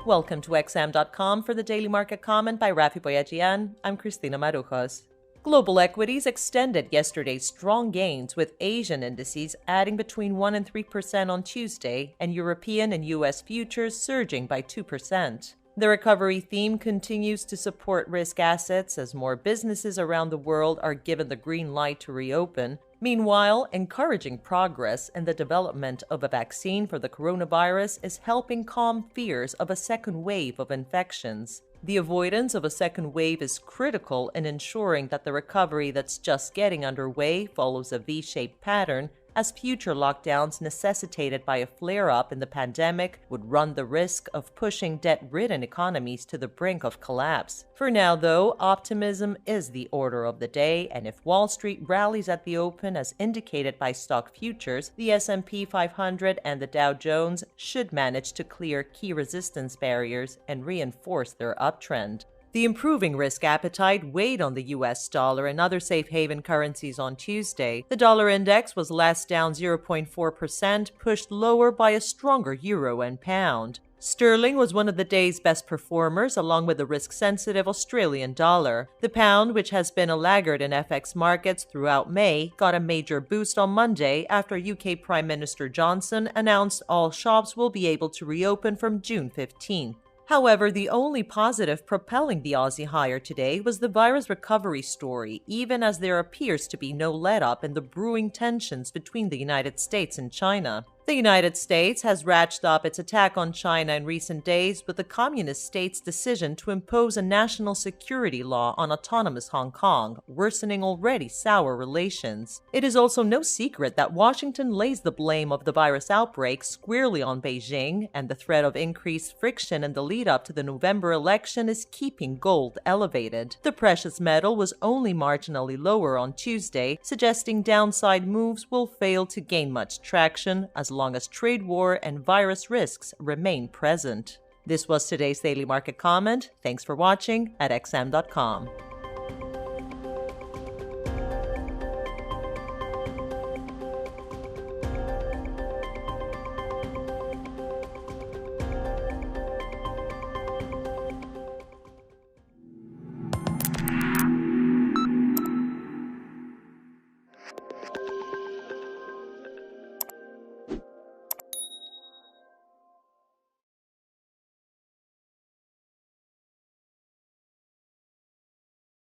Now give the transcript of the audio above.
Welcome to XM.com for the Daily Market Comment by Rafi Boyajian. I'm Cristina Marujos. Global equities extended yesterday's strong gains, with Asian indices adding between 1 and 3% on Tuesday, and European and U.S. futures surging by 2%. The recovery theme continues to support risk assets as more businesses around the world are given the green light to reopen. Meanwhile, encouraging progress in the development of a vaccine for the coronavirus is helping calm fears of a second wave of infections. The avoidance of a second wave is critical in ensuring that the recovery that's just getting underway follows a V-shaped pattern, as future lockdowns necessitated by a flare-up in the pandemic would run the risk of pushing debt-ridden economies to the brink of collapse. For now, though, optimism is the order of the day, and if Wall Street rallies at the open as indicated by stock futures, the S&P 500 and the Dow Jones should manage to clear key resistance barriers and reinforce their uptrend. The improving risk appetite weighed on the U.S. dollar and other safe haven currencies on Tuesday. The dollar index was last down 0.4%, pushed lower by a stronger euro and pound. Sterling was one of the day's best performers, along with the risk-sensitive Australian dollar. The pound, which has been a laggard in FX markets throughout May, got a major boost on Monday after UK Prime Minister Johnson announced all shops will be able to reopen from June 15th. However, the only positive propelling the Aussie higher today was the virus recovery story, even as there appears to be no let-up in the brewing tensions between the United States and China. The United States has ratcheted up its attack on China in recent days with the Communist state's decision to impose a national security law on autonomous Hong Kong, worsening already sour relations. It is also no secret that Washington lays the blame of the virus outbreak squarely on Beijing, and the threat of increased friction in the lead-up to the November election is keeping gold elevated. The precious metal was only marginally lower on Tuesday, suggesting downside moves will fail to gain much traction as long as trade war and virus risks remain present. This was today's Daily Market Comment. Thanks for watching at XM.com.